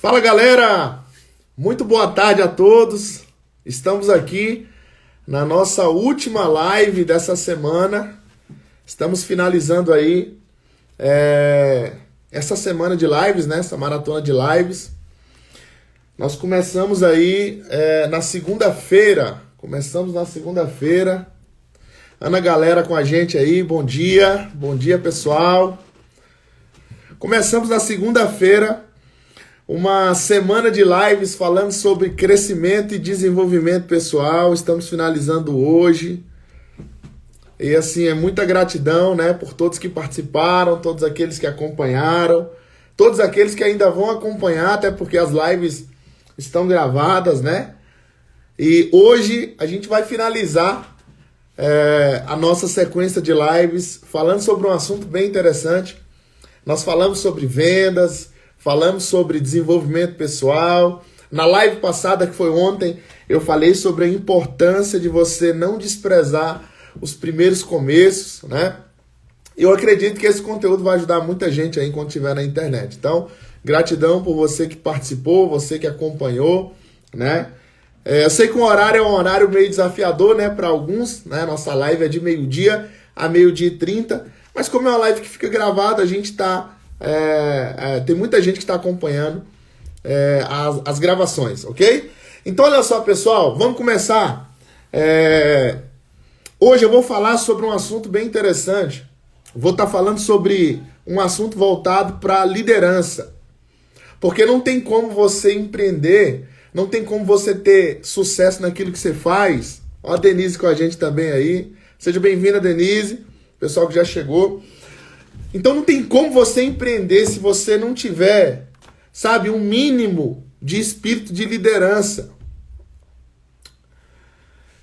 Fala galera, muito boa tarde a todos. Estamos aqui na nossa última live dessa semana. Estamos finalizando aí essa semana de lives, né? Essa maratona de lives. Nós começamos aí na segunda-feira. Ana Galera com a gente aí, bom dia pessoal. Começamos na segunda-feira uma semana de lives falando sobre crescimento e desenvolvimento pessoal. Estamos finalizando hoje. E assim, é muita gratidão, né, por todos que participaram, todos aqueles que acompanharam, todos aqueles que ainda vão acompanhar, até porque as lives estão gravadas, né? E hoje a gente vai finalizar a nossa sequência de lives falando sobre um assunto bem interessante. Nós falamos sobre vendas, falamos sobre desenvolvimento pessoal. Na live passada, que foi ontem, eu falei sobre a importância de você não desprezar os primeiros começos, né? Eu acredito que esse conteúdo vai ajudar muita gente aí enquanto estiver na internet. Então, gratidão por você que participou, você que acompanhou, né? Eu sei que o horário é um horário meio desafiador, né, para alguns, né? Nossa live é de meio-dia a meio-dia e 30, mas como é uma live que fica gravada, a gente tá... tem muita gente que está acompanhando as gravações, ok? Então olha só pessoal, vamos começar. Hoje eu vou falar sobre um assunto bem interessante. Vou estar falando sobre um assunto voltado para liderança, porque não tem como você empreender, não tem como você ter sucesso naquilo que você faz. Ó a Denise com a gente também aí, seja bem-vinda Denise, pessoal que já chegou. Então não tem como você empreender se você não tiver, sabe, um mínimo de espírito de liderança.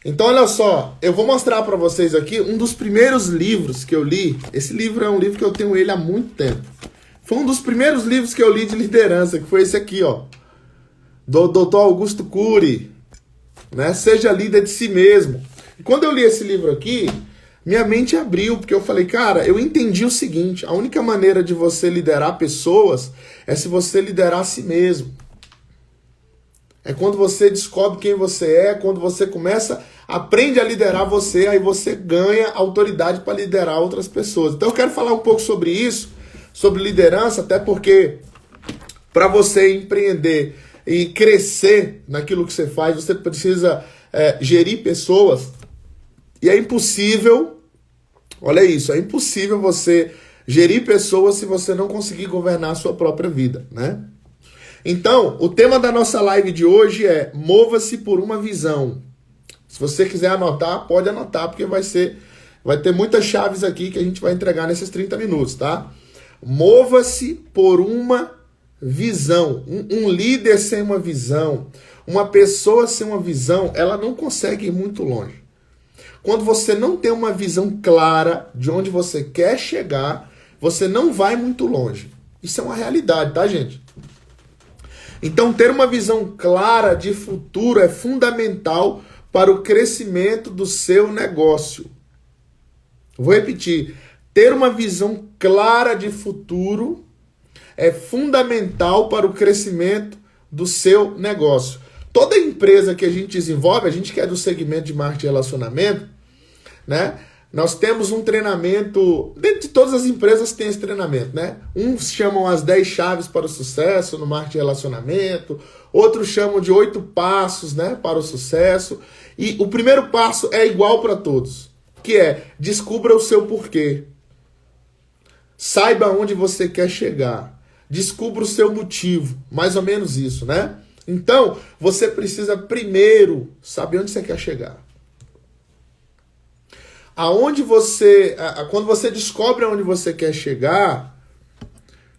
Então olha só, eu vou mostrar para vocês aqui um dos primeiros livros que eu li. Esse livro é um livro que eu tenho ele há muito tempo. Foi um dos primeiros livros que eu li de liderança, que foi esse aqui, ó. Do Dr. Augusto Cury, né? Seja líder de si mesmo. E quando eu li esse livro aqui, minha mente abriu, porque eu falei, cara, eu entendi o seguinte, a única maneira de você liderar pessoas é se você liderar a si mesmo. É quando você descobre quem você é, quando você aprende a liderar você, aí você ganha autoridade para liderar outras pessoas. Então eu quero falar um pouco sobre isso, sobre liderança, até porque para você empreender e crescer naquilo que você faz, você precisa gerir pessoas. E é impossível, olha isso, é impossível você gerir pessoas se você não conseguir governar a sua própria vida, né? Então, o tema da nossa live de hoje é mova-se por uma visão. Se você quiser anotar, pode anotar, porque vai ter muitas chaves aqui que a gente vai entregar nesses 30 minutos, tá? Mova-se por uma visão. Um líder sem uma visão, uma pessoa sem uma visão, ela não consegue ir muito longe. Quando você não tem uma visão clara de onde você quer chegar, você não vai muito longe. Isso é uma realidade, tá, gente? Então, ter uma visão clara de futuro é fundamental para o crescimento do seu negócio. Vou repetir. Ter uma visão clara de futuro é fundamental para o crescimento do seu negócio. Toda empresa que a gente desenvolve, a gente que é do segmento de marketing e relacionamento, né? Nós temos um treinamento, dentro de todas as empresas tem esse treinamento, né? Uns chamam as 10 chaves para o sucesso no marketing e relacionamento, outros chamam de 8 passos, né, para o sucesso. E o primeiro passo é igual para todos, que é descubra o seu porquê. Saiba onde você quer chegar. Descubra o seu motivo, mais ou menos isso, né? Então, você precisa primeiro saber onde você quer chegar. Quando você descobre aonde você quer chegar,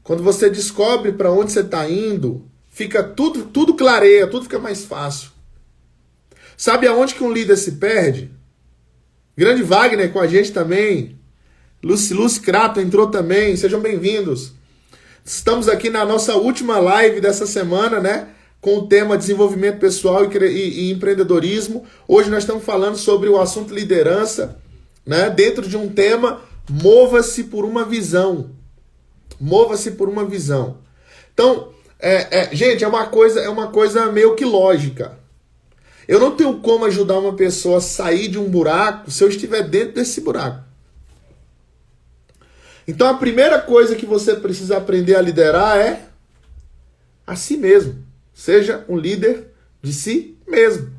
quando você descobre para onde você está indo, fica tudo clareia, tudo fica mais fácil. Sabe aonde que um líder se perde? Grande Wagner com a gente também. Lucy Crato entrou também, sejam bem-vindos. Estamos aqui na nossa última live dessa semana, né? Com o tema desenvolvimento pessoal e empreendedorismo. Hoje nós estamos falando sobre o assunto liderança, né? Dentro de um tema, mova-se por uma visão. Mova-se por uma visão. Então, Gente, é uma coisa meio que lógica. Eu não tenho como ajudar uma pessoa a sair de um buraco se eu estiver dentro desse buraco. Então a primeira coisa que você precisa aprender a liderar é a si mesmo. Seja um líder de si mesmo.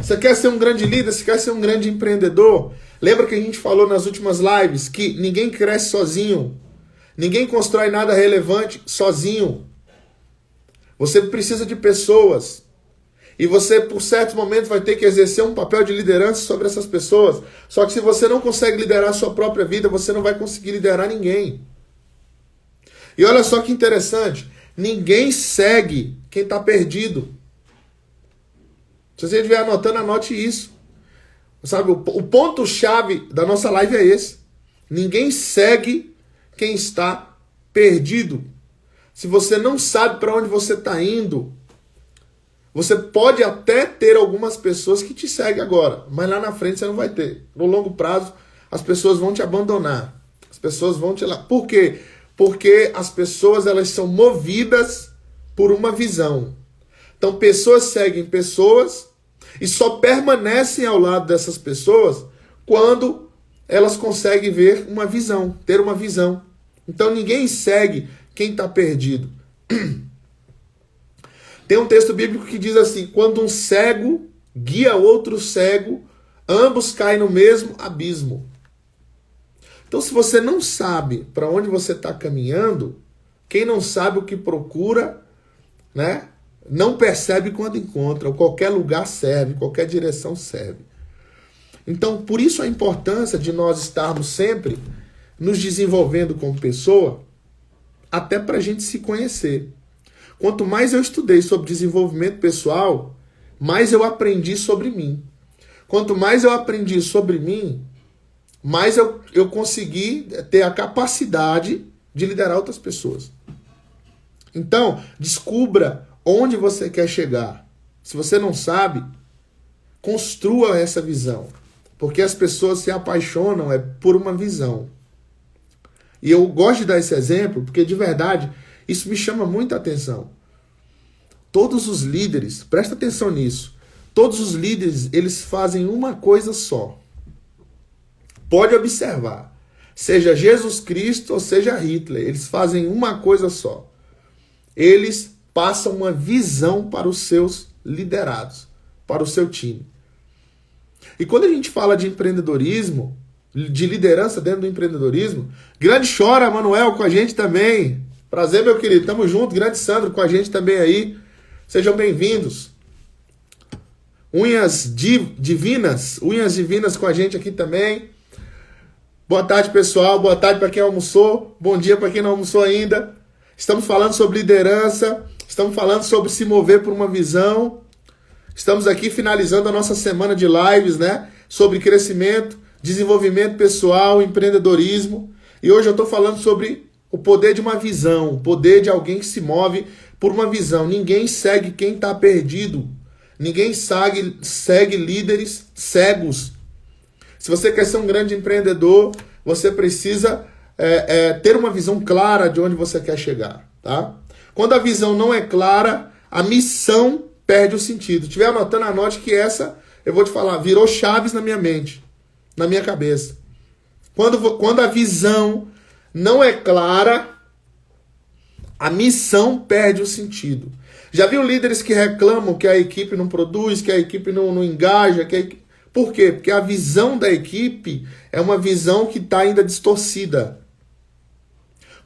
Você quer ser um grande líder? Você quer ser um grande empreendedor? Lembra que a gente falou nas últimas lives que ninguém cresce sozinho. Ninguém constrói nada relevante sozinho. Você precisa de pessoas. E você, por certos momentos, vai ter que exercer um papel de liderança sobre essas pessoas. Só que se você não consegue liderar a sua própria vida, você não vai conseguir liderar ninguém. E olha só que interessante. Ninguém segue quem está perdido. Se você estiver anotando, anote isso. Sabe, o ponto-chave da nossa live é esse. Ninguém segue quem está perdido. Se você não sabe para onde você está indo, você pode até ter algumas pessoas que te seguem agora, mas lá na frente você não vai ter. No longo prazo, as pessoas vão te abandonar. As pessoas vão te... Por quê? Porque as pessoas, elas são movidas por uma visão. Então, pessoas seguem pessoas e só permanecem ao lado dessas pessoas quando elas conseguem ver uma visão, ter uma visão. Então, ninguém segue quem está perdido. Tem um texto bíblico que diz assim: quando um cego guia outro cego, ambos caem no mesmo abismo. Então, se você não sabe para onde você está caminhando, quem não sabe o que procura, né, não percebe quando encontra. Qualquer lugar serve, qualquer direção serve. Então, por isso a importância de nós estarmos sempre nos desenvolvendo como pessoa, até para a gente se conhecer. Quanto mais eu estudei sobre desenvolvimento pessoal, mais eu aprendi sobre mim. Quanto mais eu aprendi sobre mim, mais eu consegui ter a capacidade de liderar outras pessoas. Então, descubra onde você quer chegar. Se você não sabe, construa essa visão. Porque as pessoas se apaixonam por uma visão. E eu gosto de dar esse exemplo, porque de verdade, isso me chama muita atenção. Todos os líderes, presta atenção nisso, todos os líderes, eles fazem uma coisa só. Pode observar, seja Jesus Cristo ou seja Hitler, eles fazem uma coisa só. Eles passam uma visão para os seus liderados, para o seu time. E quando a gente fala de empreendedorismo, de liderança dentro do empreendedorismo, grande Chora, Manuel, com a gente também. Prazer, meu querido, tamo junto. Grande Sandro com a gente também aí. Sejam bem-vindos. Unhas divinas com a gente aqui também. Boa tarde, pessoal. Boa tarde para quem almoçou. Bom dia para quem não almoçou ainda. Estamos falando sobre liderança. Estamos falando sobre se mover por uma visão. Estamos aqui finalizando a nossa semana de lives, né? Sobre crescimento, desenvolvimento pessoal, empreendedorismo. E hoje eu estou falando sobre o poder de uma visão, o poder de alguém que se move por uma visão. Ninguém segue quem está perdido. Ninguém segue líderes cegos. Se você quer ser um grande empreendedor, você precisa ter uma visão clara de onde você quer chegar. Tá? Quando a visão não é clara, a missão perde o sentido. Se estiver anotando, anote que essa, eu vou te falar, virou chaves na minha mente, na minha cabeça. Quando a visão não é clara, a missão perde o sentido. Já viu líderes que reclamam que a equipe não produz, que a equipe não engaja? Por quê? Porque a visão da equipe é uma visão que está ainda distorcida.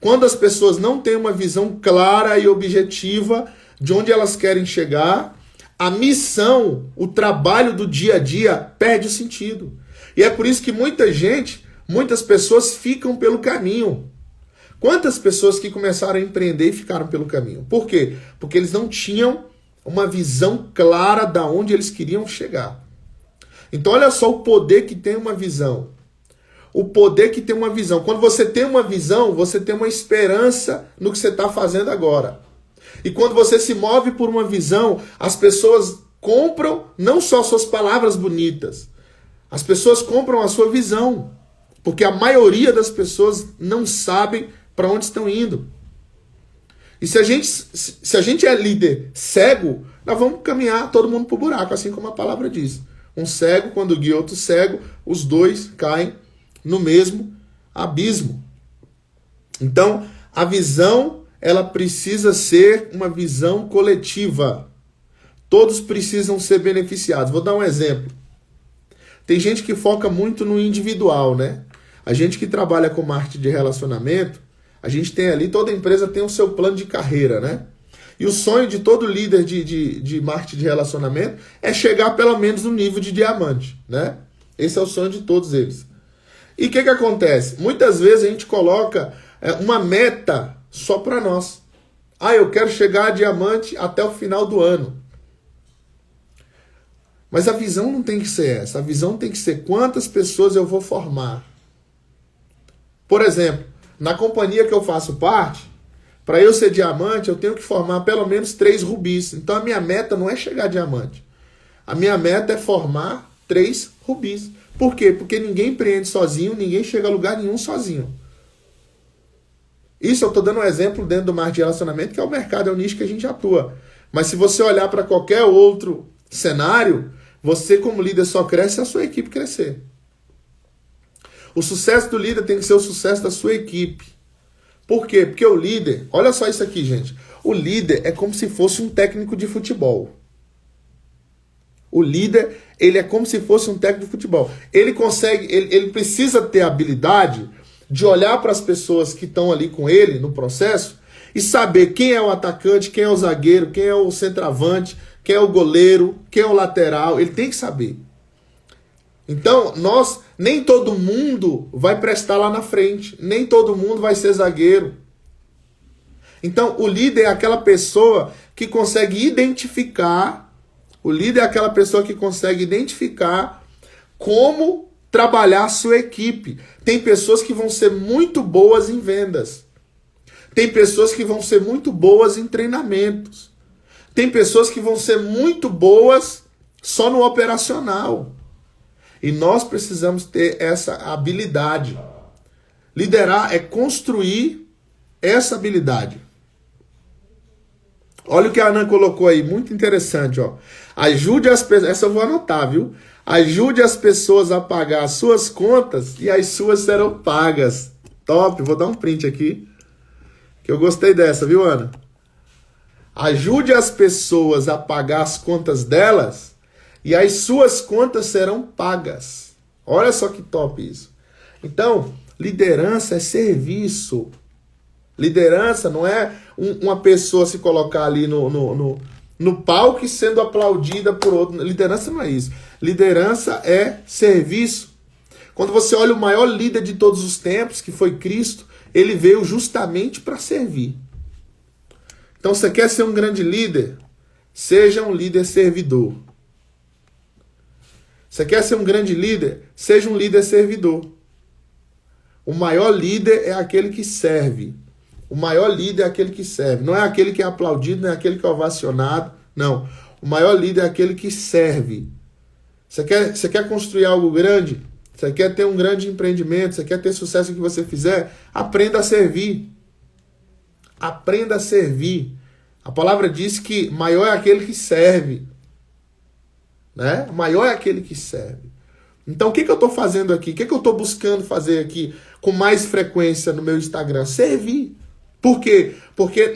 Quando as pessoas não têm uma visão clara e objetiva de onde elas querem chegar, a missão, o trabalho do dia a dia perde o sentido. E é por isso que muitas pessoas ficam pelo caminho. Quantas pessoas que começaram a empreender e ficaram pelo caminho? Por quê? Porque eles não tinham uma visão clara de onde eles queriam chegar. Então olha só o poder que tem uma visão. O poder que tem uma visão. Quando você tem uma visão, você tem uma esperança no que você está fazendo agora. E quando você se move por uma visão, as pessoas compram não só suas palavras bonitas, as pessoas compram a sua visão. Porque a maioria das pessoas não sabem para onde estão indo. E se a gente é líder cego, nós vamos caminhar todo mundo pro buraco, assim como a palavra diz. Um cego, quando guia outro cego, os dois caem no mesmo abismo. Então, a visão, ela precisa ser uma visão coletiva. Todos precisam ser beneficiados. Vou dar um exemplo. Tem gente que foca muito no individual, né? A gente que trabalha com marketing de relacionamento, a gente tem ali, toda empresa tem o seu plano de carreira, né? E o sonho de todo líder de marketing de relacionamento é chegar pelo menos no nível de diamante, né? Esse é o sonho de todos eles. E o que acontece? Muitas vezes a gente coloca uma meta só para nós. Ah, eu quero chegar a diamante até o final do ano. Mas a visão não tem que ser essa. A visão tem que ser quantas pessoas eu vou formar. Por exemplo, na companhia que eu faço parte, para eu ser diamante, eu tenho que formar pelo menos 3 rubis. Então a minha meta não é chegar a diamante. A minha meta é formar 3 rubis. Por quê? Porque ninguém empreende sozinho, ninguém chega a lugar nenhum sozinho. Isso eu estou dando um exemplo dentro do marketing de relacionamento, que é o mercado, é o nicho que a gente atua. Mas se você olhar para qualquer outro cenário, você como líder só cresce se a sua equipe crescer. O sucesso do líder tem que ser o sucesso da sua equipe. Por quê? Porque o líder, olha só isso aqui, gente. O líder é como se fosse um técnico de futebol. O líder, ele é como se fosse um técnico de futebol. Ele consegue, ele precisa ter a habilidade de olhar para as pessoas que estão ali com ele no processo e saber quem é o atacante, quem é o zagueiro, quem é o centroavante, quem é o goleiro, quem é o lateral. Ele tem que saber. Então, nem todo mundo vai prestar lá na frente, nem todo mundo vai ser zagueiro. Então, o líder é aquela pessoa que consegue identificar, como trabalhar a sua equipe. Tem pessoas que vão ser muito boas em vendas. Tem pessoas que vão ser muito boas em treinamentos. Tem pessoas que vão ser muito boas só no operacional. E nós precisamos ter essa habilidade. Liderar é construir essa habilidade. Olha o que a Ana colocou aí, muito interessante, ó. Ajude as pessoas, essa eu vou anotar, viu? Ajude as pessoas a pagar as suas contas e as suas serão pagas. Top, vou dar um print aqui, que eu gostei dessa, viu, Ana? Ajude as pessoas a pagar as contas delas e as suas contas serão pagas. Olha só que top isso. Então, liderança é serviço. Liderança não é uma pessoa se colocar ali no palco e sendo aplaudida por outro. Liderança não é isso. Liderança é serviço. Quando você olha o maior líder de todos os tempos, que foi Cristo, ele veio justamente para servir. Então, você quer ser um grande líder? Seja um líder servidor. Você quer ser um grande líder? Seja um líder servidor. O maior líder é aquele que serve. O maior líder é aquele que serve. Não é aquele que é aplaudido, não é aquele que é ovacionado. Não. O maior líder é aquele que serve. Você quer construir algo grande? Você quer ter um grande empreendimento? Você quer ter sucesso no que você fizer? Aprenda a servir. Aprenda a servir. A palavra diz que maior é aquele que serve. Né? Maior é aquele que serve. Então, o que eu estou fazendo aqui? O que eu estou buscando fazer aqui com mais frequência no meu Instagram? Servir. Por quê? Porque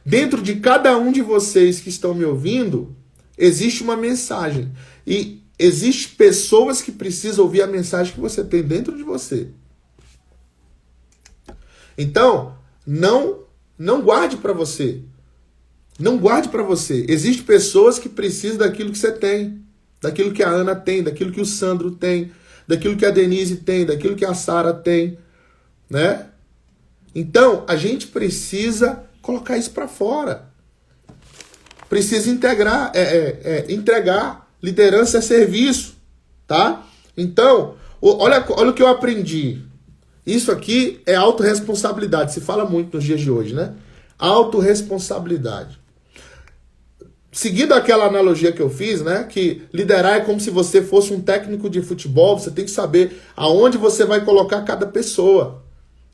dentro de cada um de vocês que estão me ouvindo, existe uma mensagem. E existem pessoas que precisam ouvir a mensagem que você tem dentro de você. Então, não guarde para você. Não guarde para você. Existem pessoas que precisam daquilo que você tem. Daquilo que a Ana tem, daquilo que o Sandro tem, daquilo que a Denise tem, daquilo que a Sara tem, né? Então, a gente precisa colocar isso para fora. Precisa entregar. Liderança é serviço, tá? Então, olha o que eu aprendi. Isso aqui é autorresponsabilidade. Se fala muito nos dias de hoje, né? Autorresponsabilidade. Seguindo aquela analogia que eu fiz, né? Que liderar é como se você fosse um técnico de futebol. Você tem que saber aonde você vai colocar cada pessoa.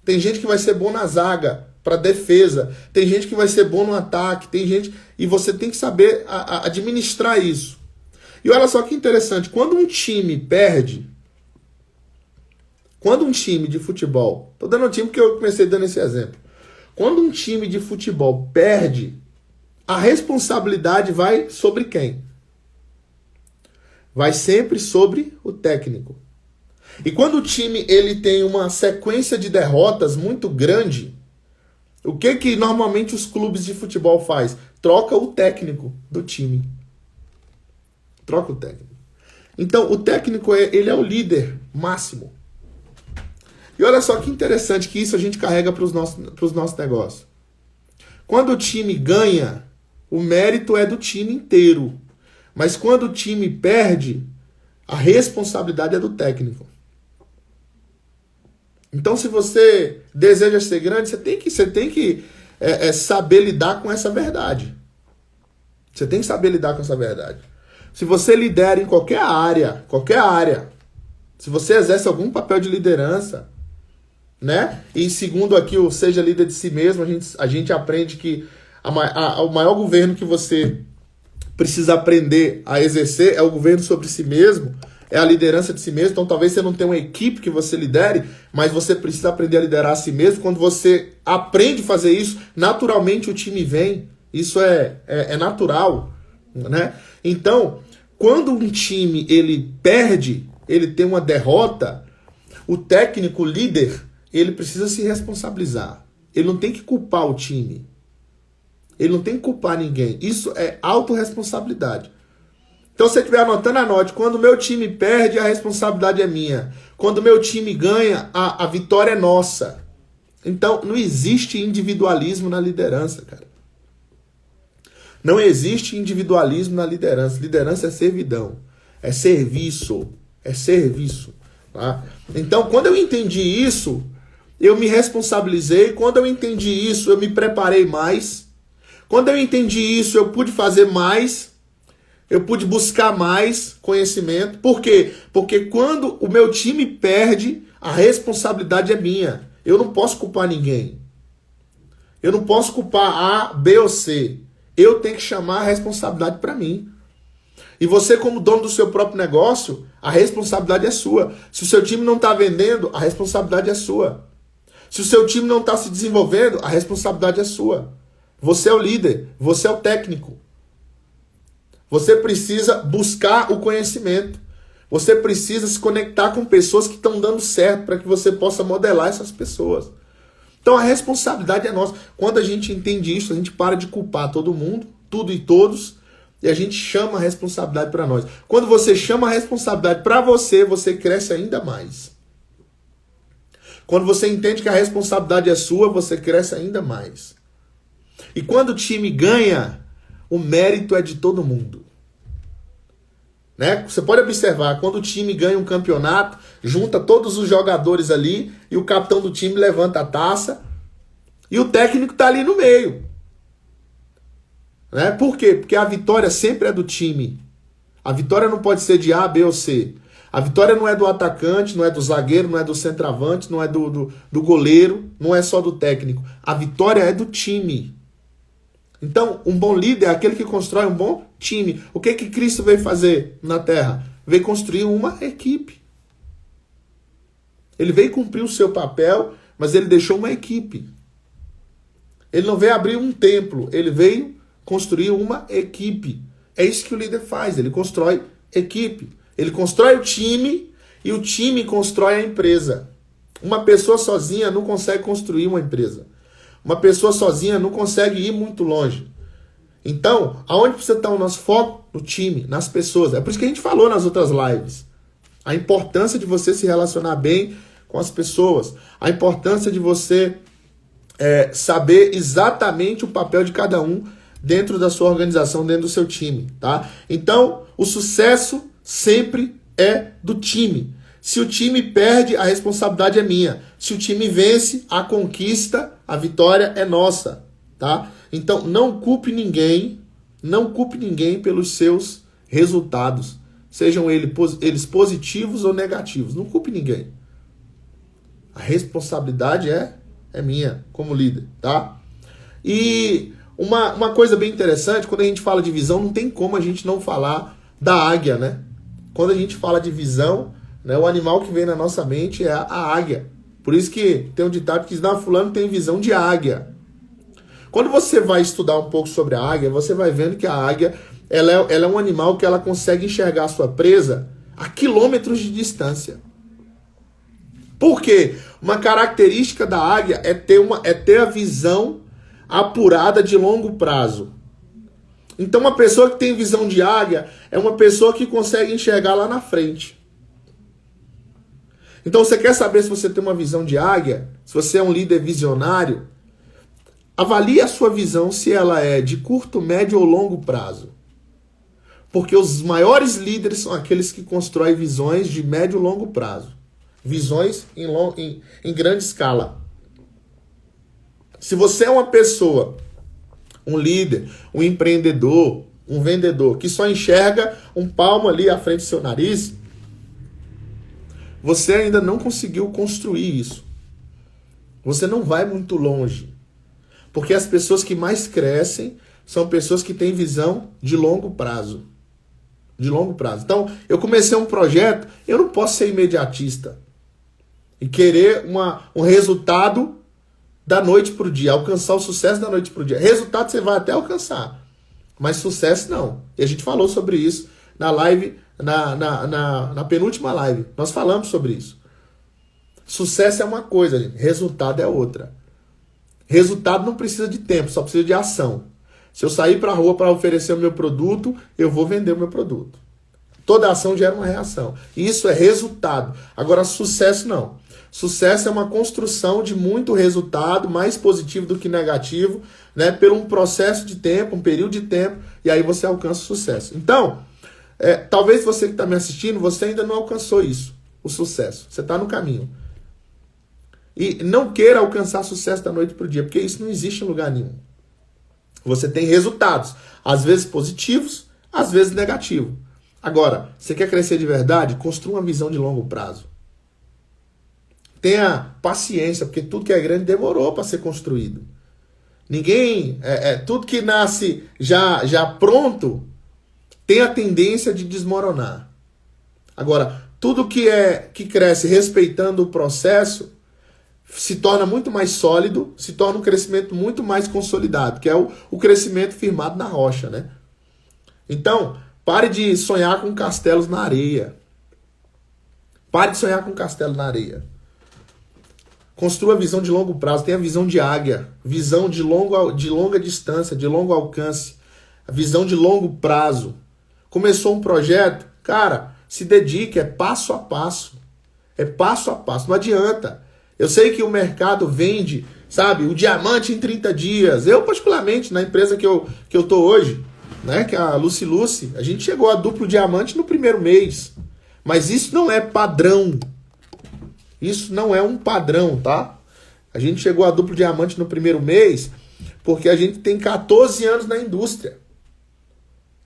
Tem gente que vai ser bom na zaga. para defesa, tem gente que vai ser bom no ataque, tem gente... E você tem que saber administrar isso. E olha só que interessante, quando um time perde, quando um time de futebol, tô dando um time porque eu comecei dando esse exemplo, quando um time de futebol perde, a responsabilidade vai sobre quem? Vai sempre sobre o técnico. E quando o time ele tem uma sequência de derrotas muito grande, o que normalmente os clubes de futebol faz? Troca o técnico do time. Troca o técnico. Então, o técnico ele é o líder máximo. E olha só que interessante que isso a gente carrega para os nossos negócios. Quando o time ganha, o mérito é do time inteiro. Mas quando o time perde, a responsabilidade é do técnico. Então, se você deseja ser grande, você tem que saber lidar com essa verdade. Você tem que saber lidar com essa verdade. Se você lidera em qualquer área, se você exerce algum papel de liderança, né? E segundo aqui o Seja Líder de Si Mesmo, a gente aprende que o maior governo que você precisa aprender a exercer é o governo sobre si mesmo, é a liderança de si mesmo. Então talvez você não tenha uma equipe que você lidere, mas você precisa aprender a liderar a si mesmo. Quando você aprende a fazer isso, naturalmente o time vem. Isso é natural, né? Então, quando um time ele perde, ele tem uma derrota, o técnico, o líder, ele precisa se responsabilizar. Ele não tem que culpar o time. Ele não tem que culpar ninguém. Isso é autorresponsabilidade. Então, se você estiver anotando, anote. Quando o meu time perde, a responsabilidade é minha. Quando o meu time ganha, a vitória é nossa. Então, não existe individualismo na liderança, cara. Não existe individualismo na liderança. Liderança é servidão. É serviço. É serviço. Tá? Então, quando eu entendi isso, eu me responsabilizei. Quando eu entendi isso, eu me preparei mais. Quando eu entendi isso, eu pude fazer mais, eu pude buscar mais conhecimento. Por quê? Porque quando o meu time perde, a responsabilidade é minha. Eu não posso culpar ninguém. Eu não posso culpar A, B ou C. Eu tenho que chamar a responsabilidade para mim. E você, como dono do seu próprio negócio, a responsabilidade é sua. Se o seu time não está vendendo, a responsabilidade é sua. Se o seu time não está se desenvolvendo, a responsabilidade é sua. Você é o líder, você é o técnico. Você precisa buscar o conhecimento. Você precisa se conectar com pessoas que estão dando certo para que você possa modelar essas pessoas. Então a responsabilidade é nossa. Quando a gente entende isso, a gente para de culpar todo mundo, tudo e todos, e a gente chama a responsabilidade para nós. Quando você chama a responsabilidade para você, você cresce ainda mais. Quando você entende que a responsabilidade é sua, você cresce ainda mais. E quando o time ganha, o mérito é de todo mundo. Né? Você pode observar, quando o time ganha um campeonato, junta todos os jogadores ali e o capitão do time levanta a taça e o técnico está ali no meio. Né? Por quê? Porque a vitória sempre é do time. A vitória não pode ser de A, B ou C. A vitória não é do atacante, não é do zagueiro, não é do centroavante, não é do goleiro, não é só do técnico. A vitória é do time. Então, um bom líder é aquele que constrói um bom time. O que Cristo veio fazer na Terra? Veio construir uma equipe. Ele veio cumprir o seu papel, mas ele deixou uma equipe. Ele não veio abrir um templo, ele veio construir uma equipe. É isso que o líder faz, ele constrói equipe. Ele constrói o time e o time constrói a empresa. Uma pessoa sozinha não consegue construir uma empresa. Uma pessoa sozinha não consegue ir muito longe. Então, aonde precisa estar o nosso foco? No time, nas pessoas. É por isso que a gente falou nas outras lives. A importância de você se relacionar bem com as pessoas. A importância de você saber exatamente o papel de cada um dentro da sua organização, dentro do seu time. Tá? Então, o sucesso sempre é do time. Se o time perde, a responsabilidade é minha. Se o time vence, a conquista, a vitória é nossa, tá? Então, não culpe ninguém pelos seus resultados, sejam eles positivos ou negativos. Não culpe ninguém. A responsabilidade é é minha como líder, tá? E uma coisa bem interessante, quando a gente fala de visão, não tem como a gente não falar da águia, né? Quando a gente fala de visão, né, o animal que vem na nossa mente é a águia. Por isso que tem um ditado que diz, não, fulano tem visão de águia. Quando você vai estudar um pouco sobre a águia, você vai vendo que a águia ela é um animal que ela consegue enxergar a sua presa a quilômetros de distância. Por quê? Uma característica da águia é ter a visão apurada de longo prazo. Então uma pessoa que tem visão de águia é uma pessoa que consegue enxergar lá na frente. Então você quer saber se você tem uma visão de águia? Se você é um líder visionário? Avalie a sua visão se ela é de curto, médio ou longo prazo. Porque os maiores líderes são aqueles que constroem visões de médio e longo prazo. Visões em grande escala. Se você é uma pessoa, um líder, um empreendedor, um vendedor, que só enxerga um palmo ali à frente do seu nariz, você ainda não conseguiu construir isso. Você não vai muito longe. Porque as pessoas que mais crescem são pessoas que têm visão de longo prazo. De longo prazo. Então, eu comecei um projeto, eu não posso ser imediatista e querer um resultado da noite para o dia, alcançar o sucesso da noite para o dia. Resultado você vai até alcançar, mas sucesso não. E a gente falou sobre isso na live, na penúltima live. Nós falamos sobre isso. Sucesso é uma coisa, gente. Resultado é outra. Resultado não precisa de tempo, só precisa de ação. Se eu sair para a rua para oferecer o meu produto, eu vou vender o meu produto. Toda ação gera uma reação. Isso é resultado. Agora, sucesso não. Sucesso é uma construção de muito resultado, mais positivo do que negativo, né? Por um processo de tempo, um período de tempo, e aí você alcança o sucesso. Então, talvez você que está me assistindo, você ainda não alcançou isso, o sucesso. Você está no caminho. E não queira alcançar sucesso da noite para o dia, porque isso não existe em lugar nenhum. Você tem resultados, às vezes positivos, às vezes negativos. Agora, você quer crescer de verdade? Construa uma visão de longo prazo. Tenha paciência, porque tudo que é grande demorou para ser construído. Ninguém, tudo que nasce já pronto, tem a tendência de desmoronar. Agora, tudo que cresce respeitando o processo, se torna muito mais sólido, se torna um crescimento muito mais consolidado, que é o crescimento firmado na rocha, né? Então, pare de sonhar com castelos na areia. Pare de sonhar com castelo na areia. Construa a visão de longo prazo, tenha a visão de águia, visão de longa distância, de longo alcance, a visão de longo prazo. Começou um projeto, cara, se dedique, é passo a passo. É passo a passo, não adianta. Eu sei que o mercado vende, sabe, o diamante em 30 dias. Eu, particularmente, na empresa que eu tô hoje, né, que é a Lucy, a gente chegou a duplo diamante no primeiro mês. Mas isso não é padrão. Isso não é um padrão, tá? A gente chegou a duplo diamante no primeiro mês porque a gente tem 14 anos na indústria.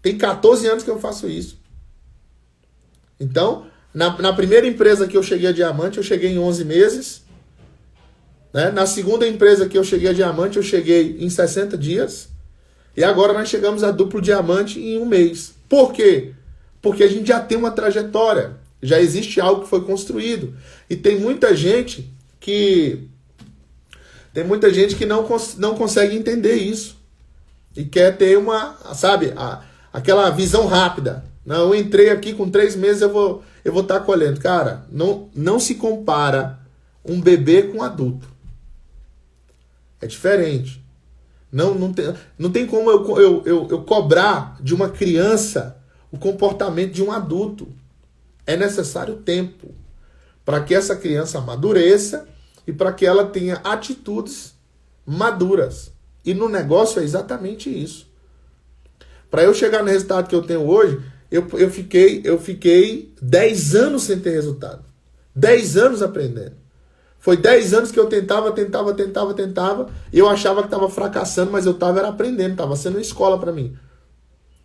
Tem 14 anos que eu faço isso. Então, na primeira empresa que eu cheguei a diamante, eu cheguei em 11 meses. Né? Na segunda empresa que eu cheguei a diamante, eu cheguei em 60 dias. E agora nós chegamos a duplo diamante em um mês. Por quê? Porque a gente já tem uma trajetória. Já existe algo que foi construído. E tem muita gente que não consegue entender isso. E quer ter aquela visão rápida. Não, eu entrei aqui com 3 meses, eu vou estar colhendo. Cara, não se compara um bebê com um adulto. É diferente. Não tem como eu cobrar de uma criança o comportamento de um adulto. É necessário tempo para que essa criança amadureça e para que ela tenha atitudes maduras. E no negócio é exatamente isso. Para eu chegar no resultado que eu tenho hoje, eu fiquei 10 anos sem ter resultado. 10 anos aprendendo. Foi 10 anos que eu tentava, e eu achava que estava fracassando, mas eu estava aprendendo, estava sendo uma escola para mim.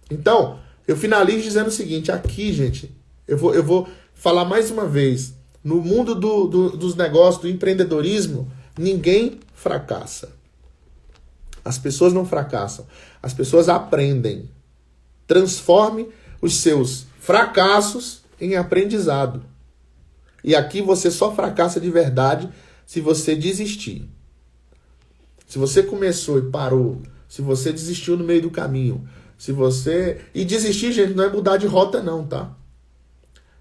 Então, eu finalizo dizendo o seguinte, aqui, gente, eu vou falar mais uma vez, no mundo dos negócios, do empreendedorismo, ninguém fracassa. As pessoas não fracassam. As pessoas aprendem. Transforme os seus fracassos em aprendizado. E aqui você só fracassa de verdade se você desistir. Se você começou e parou, se você desistiu no meio do caminho, se você... E desistir, gente, não é mudar de rota não, tá?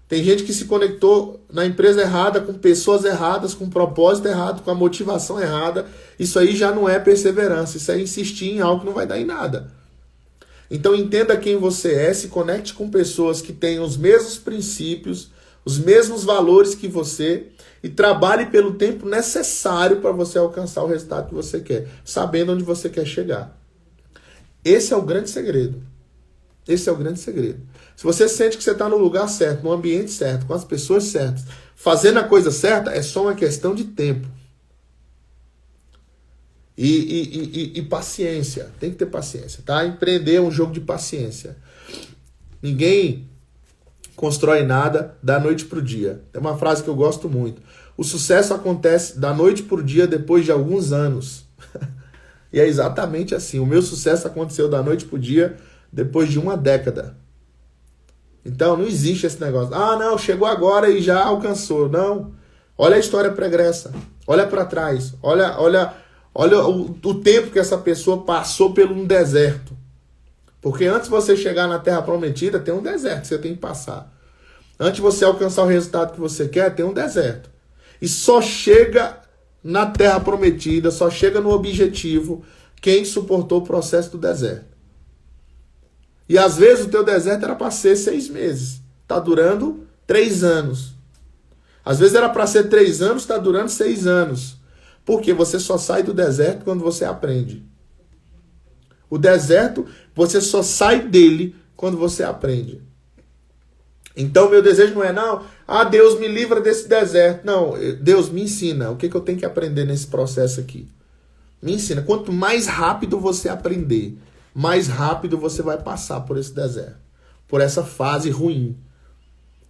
Tem gente que se conectou na empresa errada, com pessoas erradas, com propósito errado, com a motivação errada. Isso aí já não é perseverança, isso é insistir em algo que não vai dar em nada. Então entenda quem você é, se conecte com pessoas que têm os mesmos princípios, os mesmos valores que você e trabalhe pelo tempo necessário para você alcançar o resultado que você quer, sabendo onde você quer chegar. Esse é o grande segredo. Esse é o grande segredo. Se você sente que você está no lugar certo, no ambiente certo, com as pessoas certas, fazendo a coisa certa, é só uma questão de tempo. E paciência. Tem que ter paciência, tá? Empreender é um jogo de paciência. Ninguém constrói nada da noite para o dia. Tem uma frase que eu gosto muito. O sucesso acontece da noite para o dia depois de alguns anos. E é exatamente assim. O meu sucesso aconteceu da noite para o dia depois de uma década. Então não existe esse negócio. Ah, não, chegou agora e já alcançou. Não. Olha a história pregressa. Olha para trás. Olha o tempo que essa pessoa passou pelo um deserto. Porque antes de você chegar na Terra Prometida, tem um deserto que você tem que passar. Antes de você alcançar o resultado que você quer, tem um deserto. E só chega na Terra Prometida, só chega no objetivo quem suportou o processo do deserto. E às vezes o teu deserto era para ser 6 meses. Está durando 3 anos. Às vezes era para ser 3 anos, está durando 6 anos. Porque você só sai do deserto quando você aprende. O deserto, você só sai dele quando você aprende. Então, meu desejo não é, Deus me livra desse deserto. Não, Deus me ensina. O que eu tenho que aprender nesse processo aqui? Me ensina. Quanto mais rápido você aprender, mais rápido você vai passar por esse deserto. Por essa fase ruim.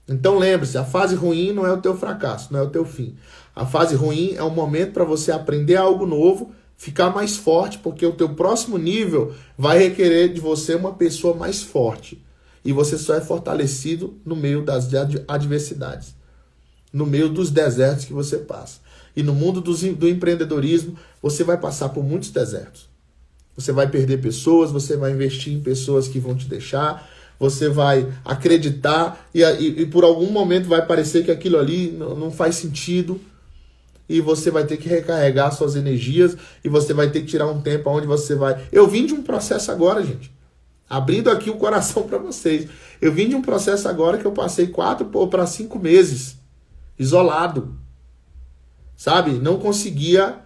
Então, lembre-se, a fase ruim não é o teu fracasso, não é o teu fim. A fase ruim é um momento para você aprender algo novo, ficar mais forte, porque o teu próximo nível vai requerer de você uma pessoa mais forte. E você só é fortalecido no meio das adversidades, no meio dos desertos que você passa. E no mundo do empreendedorismo, você vai passar por muitos desertos. Você vai perder pessoas, você vai investir em pessoas que vão te deixar, você vai acreditar e por algum momento vai parecer que aquilo ali não faz sentido. E você vai ter que recarregar suas energias e você vai ter que tirar um tempo onde você vai... Eu vim de um processo agora, gente. Abrindo aqui o coração para vocês. Eu vim de um processo agora que eu passei 4 para 5 meses. Isolado. Sabe? Não conseguia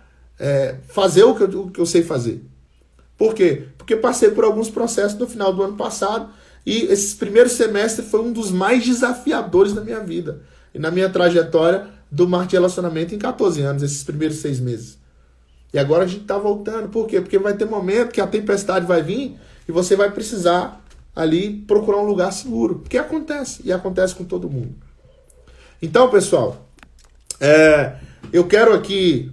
fazer o que eu sei fazer. Por quê? Porque passei por alguns processos no final do ano passado e esse primeiro semestre foi um dos mais desafiadores da minha vida. E na minha trajetória do marketing de relacionamento em 14 anos, esses primeiros 6 meses. E agora a gente está voltando. Por quê? Porque vai ter momento que a tempestade vai vir e você vai precisar ali procurar um lugar seguro. Porque acontece. E acontece com todo mundo. Então, pessoal, eu quero aqui...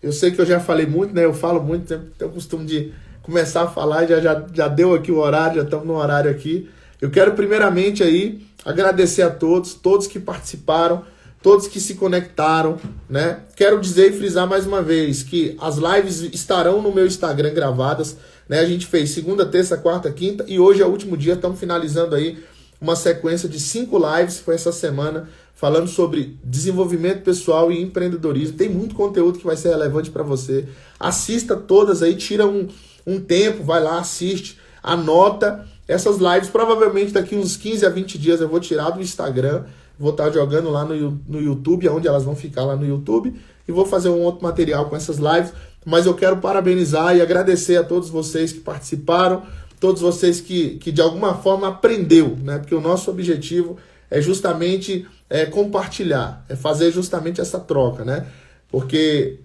Eu sei que eu já falei muito, né? Eu falo muito, tenho o costume de começar a falar, já deu aqui o horário, já estamos no horário aqui. Eu quero primeiramente aí agradecer a todos que participaram, todos que se conectaram, né? Quero dizer e frisar mais uma vez que as lives estarão no meu Instagram gravadas, né? A gente fez segunda, terça, quarta, quinta e hoje é o último dia, estamos finalizando aí uma sequência de 5 lives, foi essa semana, falando sobre desenvolvimento pessoal e empreendedorismo. Tem muito conteúdo que vai ser relevante para você. Assista todas aí, tira um tempo, vai lá, assiste, anota essas lives. Provavelmente daqui uns 15 a 20 dias eu vou tirar do Instagram, vou estar jogando lá no YouTube, onde elas vão ficar lá no YouTube, e vou fazer um outro material com essas lives. Mas eu quero parabenizar e agradecer a todos vocês que participaram, todos vocês que de alguma forma aprendeu, né? Porque o nosso objetivo é justamente compartilhar, é fazer justamente essa troca, né? Porque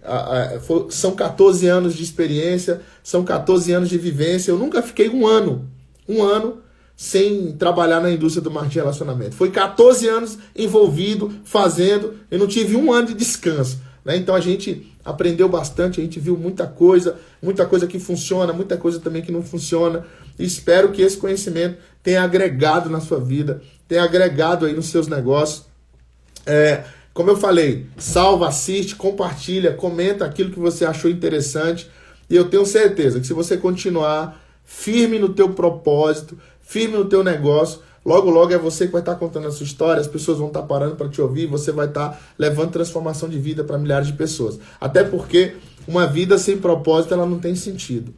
são 14 anos de experiência, são 14 anos de vivência. Eu nunca fiquei um ano sem trabalhar na indústria do marketing de relacionamento. Foi 14 anos envolvido, fazendo, eu não tive um ano de descanso. né? Então a gente aprendeu bastante, a gente viu muita coisa que funciona, muita coisa também que não funciona. E espero que esse conhecimento tenha agregado na sua vida, tenha agregado aí nos seus negócios. Como eu falei, salva, assiste, compartilha, comenta aquilo que você achou interessante. E eu tenho certeza que se você continuar firme no teu propósito, firme no teu negócio, logo, logo é você que vai estar contando a sua história, as pessoas vão estar parando para te ouvir, você vai estar levando transformação de vida para milhares de pessoas. Até porque uma vida sem propósito, ela não tem sentido.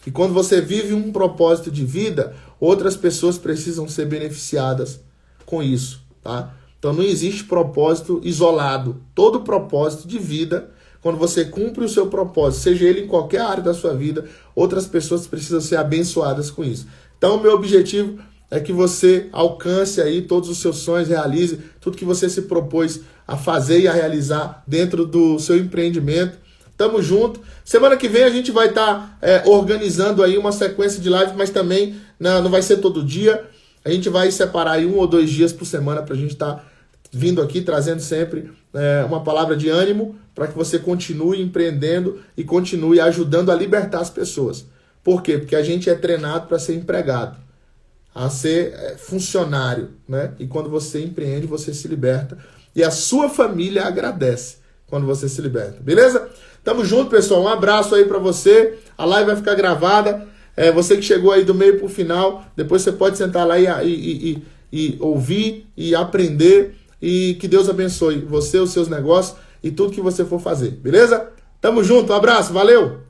E quando você vive um propósito de vida, outras pessoas precisam ser beneficiadas com isso, tá? Então não existe propósito isolado. Todo propósito de vida, quando você cumpre o seu propósito, seja ele em qualquer área da sua vida, outras pessoas precisam ser abençoadas com isso. Então o meu objetivo é que você alcance aí todos os seus sonhos, realize tudo que você se propôs a fazer e a realizar dentro do seu empreendimento. Tamo junto. Semana que vem a gente vai estar organizando aí uma sequência de lives, mas também não vai ser todo dia. A gente vai separar aí 1 ou 2 dias por semana para a gente estar vindo aqui, trazendo sempre uma palavra de ânimo para que você continue empreendendo e continue ajudando a libertar as pessoas. Por quê? Porque a gente é treinado para ser empregado, a ser funcionário, né? E quando você empreende, você se liberta e a sua família agradece quando você se liberta, beleza? Tamo junto, pessoal. Um abraço aí para você. A live vai ficar gravada. Você que chegou aí do meio pro final, depois você pode sentar lá e ouvir e aprender. E que Deus abençoe você, os seus negócios e tudo que você for fazer, beleza? Tamo junto, um abraço, valeu!